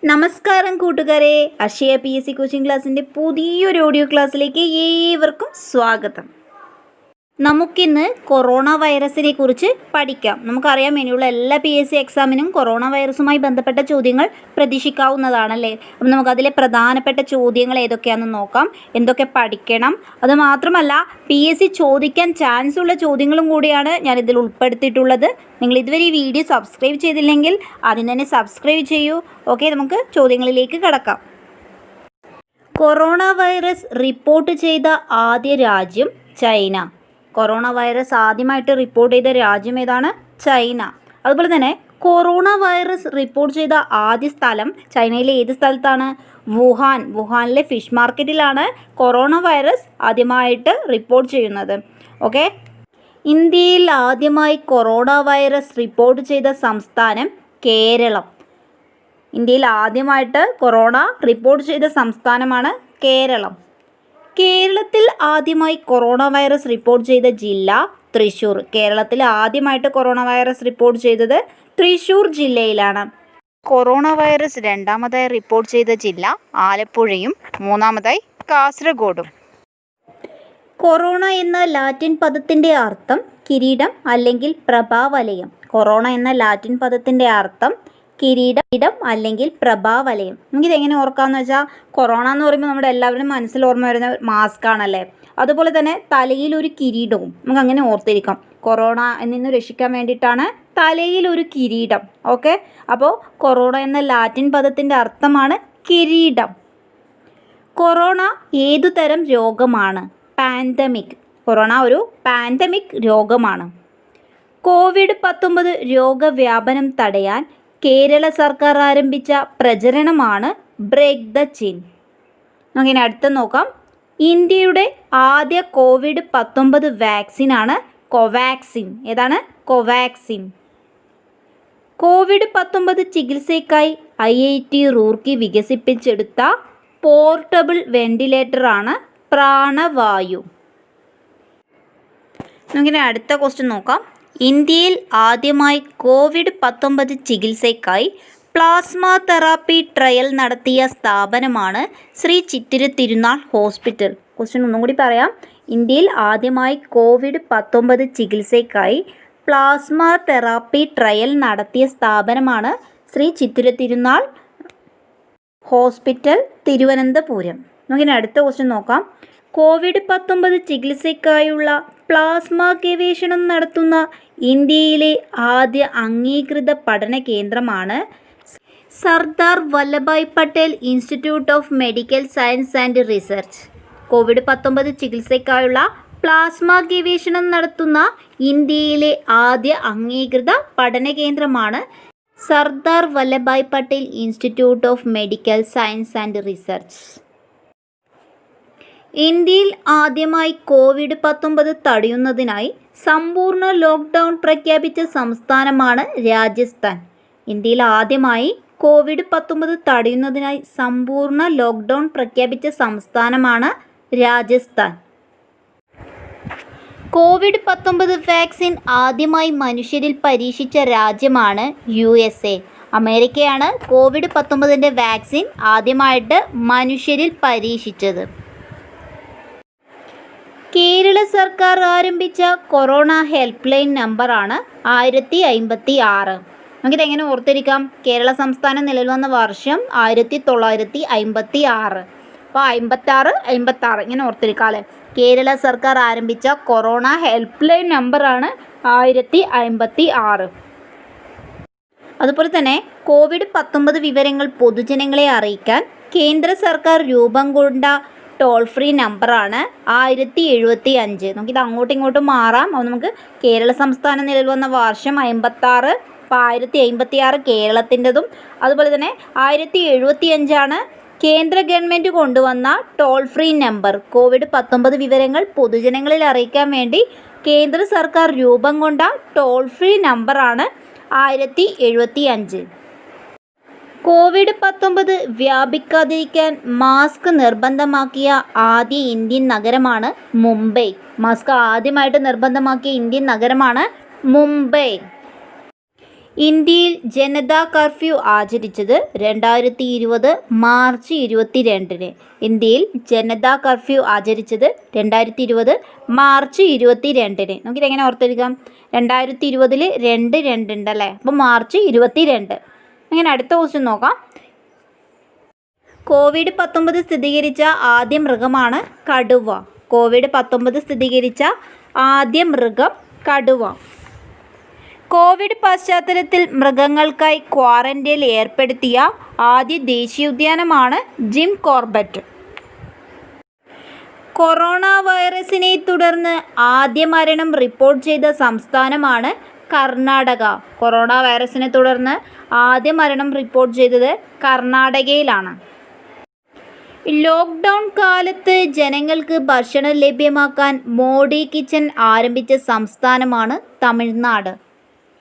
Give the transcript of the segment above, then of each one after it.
നമസ്കാരം കൂട്ടുകാരെ, Akshaya PSC coaching ക്ലാസ്സിൻ്റെ പുതിയൊരു ഓഡിയോ ക്ലാസ്സിലേക്ക് ഏവർക്കും സ്വാഗതം. നമുക്കിന്ന് കൊറോണ വൈറസിനെ കുറിച്ച് പഠിക്കാം. നമുക്കറിയാം, ഇനിയുള്ള എല്ലാ PSC എക്സാമിനും കൊറോണ വൈറസുമായി ബന്ധപ്പെട്ട ചോദ്യങ്ങൾ പ്രതീക്ഷിക്കാവുന്നതാണല്ലേ. അപ്പം നമുക്കതിലെ പ്രധാനപ്പെട്ട ചോദ്യങ്ങൾ ഏതൊക്കെയാണെന്ന് നോക്കാം, എന്തൊക്കെ പഠിക്കണം. അതുമാത്രമല്ല PSC ചോദിക്കാൻ ചാൻസ് ഉള്ള ചോദ്യങ്ങളും കൂടിയാണ് ഞാനിതിൽ ഉൾപ്പെടുത്തിയിട്ടുള്ളത്. നിങ്ങൾ ഇതുവരെ ഈ വീഡിയോ സബ്സ്ക്രൈബ് ചെയ്തില്ലെങ്കിൽ ആദ്യം തന്നെ സബ്സ്ക്രൈബ് ചെയ്യൂ. ഓക്കെ, നമുക്ക് ചോദ്യങ്ങളിലേക്ക് കടക്കാം. കൊറോണ വൈറസ് റിപ്പോർട്ട് ചെയ്ത ആദ്യ രാജ്യം ചൈന. കൊറോണ വൈറസ് ആദ്യമായിട്ട് റിപ്പോർട്ട് ചെയ്ത രാജ്യം ഏതാണ്? ചൈന. അതുപോലെ തന്നെ കൊറോണ വൈറസ് റിപ്പോർട്ട് ചെയ്ത ആദ്യ സ്ഥലം ചൈനയിലെ ഏത് സ്ഥലത്താണ്? വുഹാൻ. വുഹാനിലെ ഫിഷ് മാർക്കറ്റിലാണ് കൊറോണ വൈറസ് ആദ്യമായിട്ട് റിപ്പോർട്ട് ചെയ്യുന്നത്. ഓക്കെ, ഇന്ത്യയിൽ ആദ്യമായി കൊറോണ വൈറസ് റിപ്പോർട്ട് ചെയ്ത സംസ്ഥാനം കേരളം. ഇന്ത്യയിൽ ആദ്യമായിട്ട് കൊറോണ റിപ്പോർട്ട് ചെയ്ത സംസ്ഥാനമാണ് കേരളം. കേരളത്തിൽ ആദ്യമായി കൊറോണ വൈറസ് റിപ്പോർട്ട് ചെയ്ത ജില്ല തൃശ്ശൂർ. കേരളത്തിൽ ആദ്യമായിട്ട് കൊറോണ വൈറസ് റിപ്പോർട്ട് ചെയ്തത് തൃശ്ശൂർ ജില്ലയിലാണ്. കൊറോണ വൈറസ് രണ്ടാമതായി റിപ്പോർട്ട് ചെയ്ത ജില്ല ആലപ്പുഴയും മൂന്നാമതായി കാസർഗോഡും. കൊറോണ എന്ന ലാറ്റിൻ പദത്തിൻ്റെ അർത്ഥം കിരീടം അല്ലെങ്കിൽ പ്രഭാവലയം. കൊറോണ എന്ന ലാറ്റിൻ പദത്തിൻ്റെ അർത്ഥം കിരീടം അല്ലെങ്കിൽ പ്രഭാവലയം. നമുക്കിതെങ്ങനെ ഓർക്കാമെന്ന് വെച്ചാൽ, കൊറോണ എന്ന് പറയുമ്പോൾ നമ്മുടെ എല്ലാവരുടെയും മനസ്സിൽ ഓർമ്മ വരുന്ന മാസ്ക് ആണല്ലേ. അതുപോലെ തന്നെ തലയിൽ ഒരു കിരീടവും നമുക്ക് അങ്ങനെ ഓർത്തിരിക്കാം. കൊറോണ നിന്ന് രക്ഷിക്കാൻ വേണ്ടിയിട്ടാണ് തലയിൽ ഒരു കിരീടം. ഓക്കെ, അപ്പോൾ കൊറോണ എന്ന ലാറ്റിൻ പദത്തിൻ്റെ അർത്ഥമാണ് കിരീടം. കൊറോണ ഏതുതരം രോഗമാണ്? പാൻഡമിക്. കൊറോണ ഒരു പാൻഡമിക് രോഗമാണ്. COVID-19 രോഗവ്യാപനം തടയാൻ കേരള സർക്കാർ ആരംഭിച്ച പ്രചരണമാണ് ബ്രേക്ക് ദ ചെയിൻ. നമുക്കിനി അടുത്ത് നോക്കാം. ഇന്ത്യയുടെ ആദ്യ COVID-19 വാക്സിനാണ് കോവാക്സിൻ. ഏതാണ്? കോവാക്സിൻ. COVID-19 ചികിത്സയ്ക്കായി IIT റൂർക്കി വികസിപ്പിച്ചെടുത്ത പോർട്ടബിൾ വെന്റിലേറ്ററാണ് പ്രാണവായു. നമുക്കിനി അടുത്ത ക്വസ്റ്റ്യൻ നോക്കാം. ഇന്ത്യയിൽ ആദ്യമായി COVID-19 ചികിത്സയ്ക്കായി പ്ലാസ്മ തെറാപ്പി ട്രയൽ നടത്തിയ സ്ഥാപനമാണ് ശ്രീ ചിത്തിര തിരുനാൾ ഹോസ്പിറ്റൽ. ക്വസ്റ്റ്യൻ ഒന്നും കൂടി പറയാം. ഇന്ത്യയിൽ ആദ്യമായി COVID-19 ചികിത്സയ്ക്കായി പ്ലാസ്മ തെറാപ്പി ട്രയൽ നടത്തിയ സ്ഥാപനമാണ് ശ്രീ ചിത്തിര തിരുനാൾ ഹോസ്പിറ്റൽ, തിരുവനന്തപുരം. നമുക്കിനി അടുത്ത ക്വസ്റ്റ്യൻ നോക്കാം. COVID-19 ചികിത്സയ്ക്കായുള്ള പ്ലാസ്മ ഗവേഷണം നടത്തുന്ന ഇന്ത്യയിലെ ആദ്യ അംഗീകൃത പഠന കേന്ദ്രമാണ് Sardar Vallabhbhai Patel institute of medical science and research. COVID-19 ചികിത്സയ്ക്കായുള്ള പ്ലാസ്മ ഗവേഷണം നടത്തുന്ന ഇന്ത്യയിലെ ആദ്യ അംഗീകൃത പഠന കേന്ദ്രമാണ് Sardar Vallabhbhai Patel institute of medical science and research. ഇന്ത്യയിൽ ആദ്യമായി COVID-19 തടയുന്നതിനായി സമ്പൂർണ്ണ ലോക്ക്ഡൗൺ പ്രഖ്യാപിച്ച സംസ്ഥാനമാണ് രാജസ്ഥാൻ. ഇന്ത്യയിൽ ആദ്യമായി COVID-19 തടയുന്നതിനായി സമ്പൂർണ്ണ ലോക്ക്ഡൗൺ പ്രഖ്യാപിച്ച സംസ്ഥാനമാണ് രാജസ്ഥാൻ. COVID-19 വാക്സിൻ ആദ്യമായി മനുഷ്യരിൽ പരീക്ഷിച്ച രാജ്യമാണ് USA. അമേരിക്കയാണ് COVID-19 വാക്സിൻ ആദ്യമായിട്ട് മനുഷ്യരിൽ പരീക്ഷിച്ചത്. കേരള സർക്കാർ ആരംഭിച്ച കൊറോണ ഹെൽപ്പ് ലൈൻ നമ്പറാണ് 1056. നമുക്കിതെങ്ങനെ ഓർത്തിരിക്കാം? കേരള സംസ്ഥാനം നിലവിൽ വന്ന വർഷം 1956. അപ്പോൾ 56 ഇങ്ങനെ ഓർത്തിരിക്കാം അല്ലേ. കേരള സർക്കാർ ആരംഭിച്ച കൊറോണ ഹെൽപ്പ് ലൈൻ നമ്പറാണ് 1056. അതുപോലെ തന്നെ COVID-19 വിവരങ്ങൾ പൊതുജനങ്ങളെ അറിയിക്കാൻ കേന്ദ്ര സർക്കാർ രൂപം കൊണ്ട ടോൾ ഫ്രീ നമ്പറാണ് 1075. നമുക്കിത് അങ്ങോട്ടും ഇങ്ങോട്ടും മാറാം. അപ്പോൾ നമുക്ക് കേരള സംസ്ഥാനം നിലവിൽ വന്ന വർഷം 56. അപ്പോൾ 1056 കേരളത്തിൻ്റെതും, അതുപോലെ തന്നെ 1075 കേന്ദ്ര ഗവൺമെൻറ് കൊണ്ടുവന്ന ടോൾ ഫ്രീ നമ്പർ. COVID-19 വിവരങ്ങൾ പൊതുജനങ്ങളിൽ അറിയിക്കാൻ വേണ്ടി കേന്ദ്ര സർക്കാർ രൂപം കൊണ്ട ടോൾ ഫ്രീ നമ്പറാണ് 1075. COVID-19 വ്യാപിക്കാതിരിക്കാൻ മാസ്ക് നിർബന്ധമാക്കിയ ആദ്യ ഇന്ത്യൻ നഗരമാണ് മുംബൈ. മാസ്ക് ആദ്യമായിട്ട് നിർബന്ധമാക്കിയ ഇന്ത്യൻ നഗരമാണ് മുംബൈ. ഇന്ത്യയിൽ ജനതാ കർഫ്യൂ ആചരിച്ചത് 2020 മാർച്ച് 22-ന്. ഇന്ത്യയിൽ ജനതാ കർഫ്യൂ ആചരിച്ചത് 2020 മാർച്ച് 22-ന്. നമുക്കിതെങ്ങനെ ഓർത്തെടുക്കാം? 2020 2 ഉണ്ടല്ലേ, അപ്പോൾ മാർച്ച് 22. അങ്ങനെ അടുത്ത ക്വസ്റ്റ്യൻ നോക്കാം. COVID-19 സ്ഥിരീകരിച്ച ആദ്യ മൃഗമാണ് കടുവ. COVID-19 സ്ഥിരീകരിച്ച ആദ്യ മൃഗം കടുവ. കോവിഡ് പശ്ചാത്തലത്തിൽ മൃഗങ്ങൾക്കായി ക്വാറന്റൈനിൽ ഏർപ്പെടുത്തിയ ആദ്യ ദേശീയോദ്യാനമാണ് ജിം കോർബറ്റ്. കൊറോണ വൈറസിനെ തുടർന്ന് ആദ്യ മരണം റിപ്പോർട്ട് ചെയ്ത സംസ്ഥാനമാണ് കർണാടക. കൊറോണ വൈറസിനെ തുടർന്ന് ആദ്യ മരണം റിപ്പോർട്ട് ചെയ്തത് കർണാടകയിലാണ്. ലോക്ക്ഡൗൺ കാലത്ത് ജനങ്ങൾക്ക് ഭക്ഷണം ലഭ്യമാക്കാൻ മോഡി കിച്ചൺ ആരംഭിച്ച സംസ്ഥാനമാണ് തമിഴ്നാട്.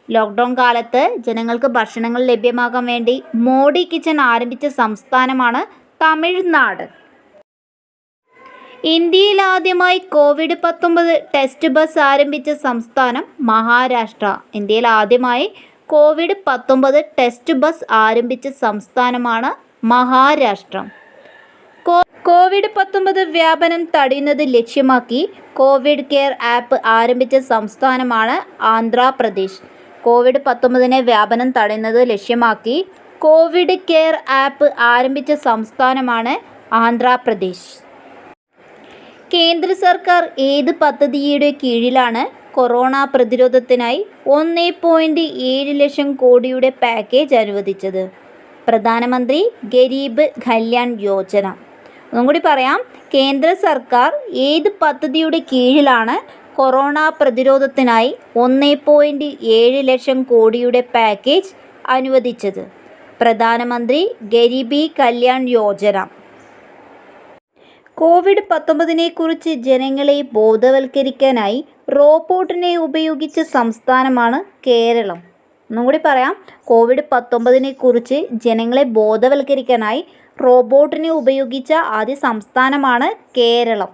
ലോക്ക്ഡൗൺ കാലത്ത് ജനങ്ങൾക്ക് ഭക്ഷണങ്ങൾ ലഭ്യമാക്കാൻ വേണ്ടി മോഡി കിച്ചൺ ആരംഭിച്ച സംസ്ഥാനമാണ് തമിഴ്നാട്. ഇന്ത്യയിൽ ആദ്യമായി COVID-19 ടെസ്റ്റ് ബസ് ആരംഭിച്ച സംസ്ഥാനം മഹാരാഷ്ട്ര. ഇന്ത്യയിൽ ആദ്യമായി COVID-19 ടെസ്റ്റ് ബസ് ആരംഭിച്ച സംസ്ഥാനമാണ് മഹാരാഷ്ട്ര. COVID-19 വ്യാപനം തടയുന്നത് ലക്ഷ്യമാക്കി കോവിഡ് കെയർ ആപ്പ് ആരംഭിച്ച സംസ്ഥാനമാണ് ആന്ധ്രാപ്രദേശ്. COVID-19 വ്യാപനം തടയുന്നത് ലക്ഷ്യമാക്കി കോവിഡ് കെയർ ആപ്പ് ആരംഭിച്ച സംസ്ഥാനമാണ് ആന്ധ്രാപ്രദേശ്. കേന്ദ്ര സർക്കാർ ഏത് പദ്ധതിയുടെ കീഴിലാണ് കൊറോണ പ്രതിരോധത്തിനായി 1.7 ലക്ഷം കോടിയുടെ പാക്കേജ് അനുവദിച്ചത്? പ്രധാനമന്ത്രി ഗരീബ് കല്യാൺ യോജന. ഒന്നും കൂടി പറയാം. കേന്ദ്ര സർക്കാർ ഏത് പദ്ധതിയുടെ കീഴിലാണ് കൊറോണ പ്രതിരോധത്തിനായി 1.7 ലക്ഷം കോടിയുടെ പാക്കേജ് അനുവദിച്ചത്? പ്രധാനമന്ത്രി ഗരീബ് കല്യാൺ യോജന. COVID-19 കുറിച്ച് ജനങ്ങളെ ബോധവൽക്കരിക്കാനായി റോബോട്ടിനെ ഉപയോഗിച്ച സംസ്ഥാനമാണ് കേരളം. ഒന്നും കൂടി പറയാം. COVID-19 കുറിച്ച് ജനങ്ങളെ ബോധവൽക്കരിക്കാനായി റോബോട്ടിനെ ഉപയോഗിച്ച ആദ്യ സംസ്ഥാനമാണ് കേരളം.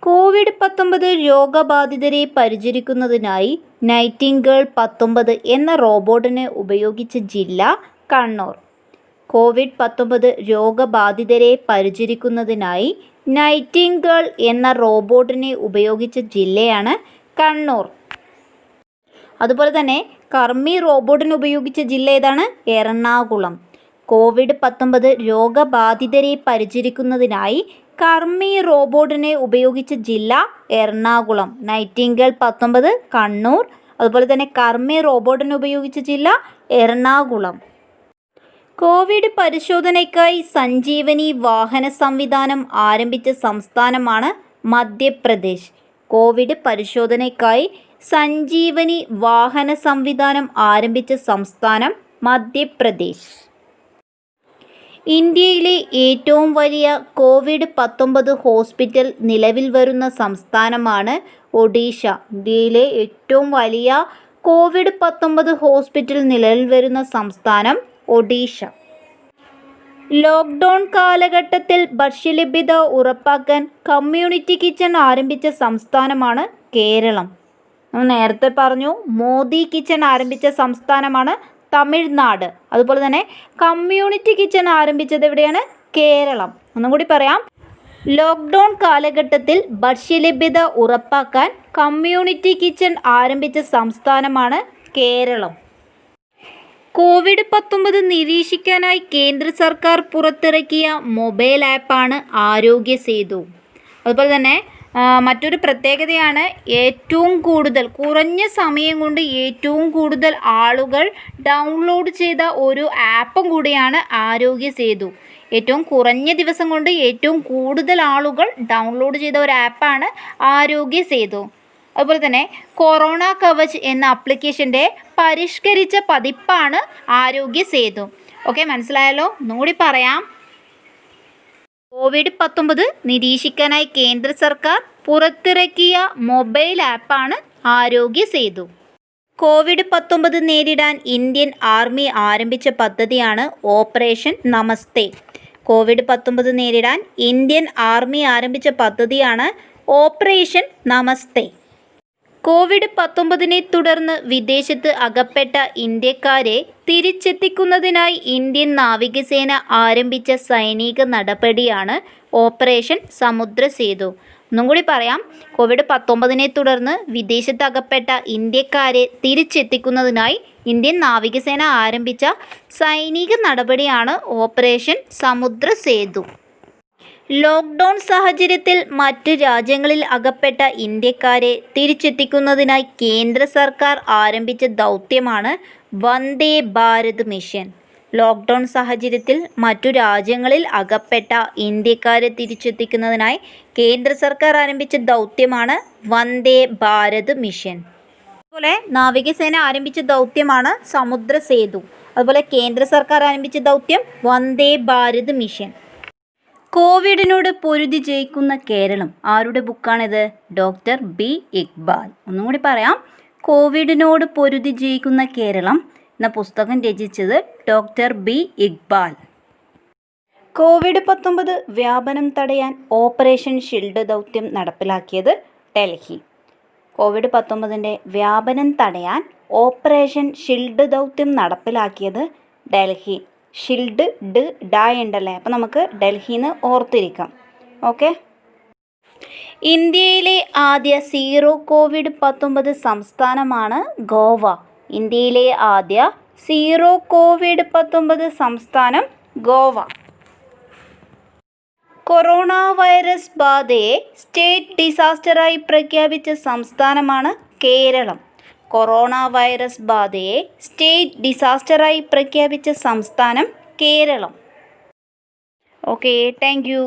COVID-19 രോഗബാധിതരെ പരിചരിക്കുന്നതിനായി നൈറ്റിംഗേൾ 19 എന്ന റോബോട്ടിനെ ഉപയോഗിച്ച ജില്ല കണ്ണൂർ. COVID-19 രോഗബാധിതരെ പരിചരിക്കുന്നതിനായി നൈറ്റിംഗേൾ എന്ന റോബോട്ടിനെ ഉപയോഗിച്ച ജില്ലയാണ് കണ്ണൂർ. അതുപോലെ തന്നെ കർമ്മി റോബോട്ടിനെ ഉപയോഗിച്ച ജില്ല ഏതാണ്? എറണാകുളം. COVID-19 രോഗബാധിതരെ പരിചരിക്കുന്നതിനായി കർമ്മി റോബോട്ടിനെ ഉപയോഗിച്ച ജില്ല എറണാകുളം. നൈറ്റിംഗേൾ 19 കണ്ണൂർ. അതുപോലെ തന്നെ കർമ്മി റോബോട്ടിനെ ഉപയോഗിച്ച ജില്ല എറണാകുളം. കോവിഡ് പരിശോധനയ്ക്കായി സഞ്ജീവനി വാഹന സംവിധാനം ആരംഭിച്ച സംസ്ഥാനമാണ് മധ്യപ്രദേശ്. കോവിഡ് പരിശോധനയ്ക്കായി സഞ്ജീവനി വാഹന സംവിധാനം ആരംഭിച്ച സംസ്ഥാനം മധ്യപ്രദേശ്. ഇന്ത്യയിലെ ഏറ്റവും വലിയ COVID-19 ഹോസ്പിറ്റൽ നിലവിൽ വരുന്ന സംസ്ഥാനമാണ് ഒഡീഷ. ഇന്ത്യയിലെ ഏറ്റവും വലിയ COVID-19 ഹോസ്പിറ്റൽ നിലവിൽ വരുന്ന സംസ്ഥാനം ഒഡീഷ. ലോക്ക്ഡൗൺ കാലഘട്ടത്തിൽ ഭക്ഷ്യലഭ്യത ഉറപ്പാക്കാൻ കമ്മ്യൂണിറ്റി കിച്ചൺ ആരംഭിച്ച സംസ്ഥാനമാണ് കേരളം. നമ്മൾ നേരത്തെ പറഞ്ഞു മോദി കിച്ചൺ ആരംഭിച്ച സംസ്ഥാനമാണ് തമിഴ്നാട്. അതുപോലെ തന്നെ കമ്മ്യൂണിറ്റി കിച്ചൺ ആരംഭിച്ചത് എവിടെയാണ്? കേരളം. ഒന്നും കൂടി പറയാം. ലോക്ക്ഡൗൺ കാലഘട്ടത്തിൽ ഭക്ഷ്യലഭ്യത ഉറപ്പാക്കാൻ കമ്മ്യൂണിറ്റി കിച്ചൺ ആരംഭിച്ച സംസ്ഥാനമാണ് കേരളം. COVID-19 നിരീക്ഷിക്കാനായി കേന്ദ്ര സർക്കാർ പുറത്തിറക്കിയ മൊബൈൽ ആപ്പാണ് ആരോഗ്യ സേതു. അതുപോലെ തന്നെ മറ്റൊരു പ്രത്യേകതയാണ് ഏറ്റവും കൂടുതൽ കുറഞ്ഞ സമയം കൊണ്ട് ഏറ്റവും കൂടുതൽ ആളുകൾ ഡൗൺലോഡ് ചെയ്ത ഒരു ആപ്പും കൂടിയാണ് ആരോഗ്യ സേതു. ഏറ്റവും കുറഞ്ഞ ദിവസം കൊണ്ട് ഏറ്റവും കൂടുതൽ ആളുകൾ ഡൗൺലോഡ് ചെയ്ത ഒരു ആപ്പാണ് ആരോഗ്യ സേതു. അതുപോലെ തന്നെ കൊറോണ കവച് എന്ന ആപ്ലിക്കേഷൻ്റെ പരിഷ്കരിച്ച പതിപ്പാണ് ആരോഗ്യ സേതു. ഓക്കെ, മനസ്സിലായല്ലോ? ഒന്നുകൂടി പറയാം. COVID-19 നിരീക്ഷിക്കാനായി കേന്ദ്ര സർക്കാർ പുറത്തിറക്കിയ മൊബൈൽ ആപ്പാണ് ആരോഗ്യ സേതു. COVID-19 നേരിടാൻ ഇന്ത്യൻ ആർമി ആരംഭിച്ച പദ്ധതിയാണ് ഓപ്പറേഷൻ നമസ്തേ. COVID-19 നേരിടാൻ ഇന്ത്യൻ ആർമി ആരംഭിച്ച പദ്ധതിയാണ് ഓപ്പറേഷൻ നമസ്തേ. കോവിഡ്-19 തുടർന്ന് വിദേശത്ത് അകപ്പെട്ട ഇന്ത്യക്കാരെ തിരിച്ചെത്തിക്കുന്നതിനായി ഇന്ത്യൻ നാവികസേന ആരംഭിച്ച സൈനിക നടപടിയാണ് ഓപ്പറേഷൻ സമുദ്രസേതു. ഒന്നും കൂടി പറയാം. കോവിഡ്-19 തുടർന്ന് വിദേശത്ത് അകപ്പെട്ട ഇന്ത്യക്കാരെ തിരിച്ചെത്തിക്കുന്നതിനായി ഇന്ത്യൻ നാവികസേന ആരംഭിച്ച സൈനിക നടപടിയാണ് ഓപ്പറേഷൻ സമുദ്രസേതു. ലോക്ക്ഡൗൺ സാഹചര്യത്തിൽ മറ്റു രാജ്യങ്ങളിൽ അകപ്പെട്ട ഇന്ത്യക്കാരെ തിരിച്ചെത്തിക്കുന്നതിനായി കേന്ദ്ര സർക്കാർ ആരംഭിച്ച ദൗത്യമാണ് വന്ദേ ഭാരത് മിഷൻ. ലോക്ക്ഡൗൺ സാഹചര്യത്തിൽ മറ്റു രാജ്യങ്ങളിൽ അകപ്പെട്ട ഇന്ത്യക്കാരെ തിരിച്ചെത്തിക്കുന്നതിനായി കേന്ദ്ര സർക്കാർ ആരംഭിച്ച ദൗത്യമാണ് വന്ദേ ഭാരത് മിഷൻ. അതുപോലെ നാവികസേന ആരംഭിച്ച ദൗത്യമാണ് സമുദ്രസേതു. അതുപോലെ കേന്ദ്ര സർക്കാർ ആരംഭിച്ച ദൗത്യം വന്ദേ ഭാരത് മിഷൻ. കോവിഡിനോട് പൊരുതി ജയിക്കുന്ന കേരളം ആരുടെ ബുക്കാണിത്? Doctor B Iqbal. ഒന്നും കൂടി പറയാം. കോവിഡിനോട് പൊരുതി ജയിക്കുന്ന കേരളം എന്ന പുസ്തകം രചിച്ചത് ഡോക്ടർ ബി ഇക്ബാൽ. കോവിഡ്-19 വ്യാപനം തടയാൻ ഓപ്പറേഷൻ ഷീൽഡ് ദൗത്യം നടപ്പിലാക്കിയത് ഡൽഹി. കോവിഡ്-19 വ്യാപനം തടയാൻ ഓപ്പറേഷൻ ഷീൽഡ് ദൗത്യം നടപ്പിലാക്കിയത് ഡൽഹി. ഷിൽഡ് ഡായ് ഉണ്ടല്ലേ, അപ്പോൾ നമുക്ക് ഡൽഹിന്ന് ഓർത്തിരിക്കാം. ഓക്കെ. ഇന്ത്യയിലെ ആദ്യ സീറോ കോവിഡ്-19 സംസ്ഥാനമാണ് ഗോവ. ഇന്ത്യയിലെ ആദ്യ സീറോ കോവിഡ്-19 സംസ്ഥാനം ഗോവ. കൊറോണ വൈറസ് ബാധയെ സ്റ്റേറ്റ് ഡിസാസ്റ്ററായി പ്രഖ്യാപിച്ച സംസ്ഥാനമാണ് കേരളം. കൊറോണ വൈറസ് ബാധയെ സ്റ്റേറ്റ് ഡിസാസ്റ്ററായി പ്രഖ്യാപിച്ച സംസ്ഥാനം കേരളം. Okay, thank you.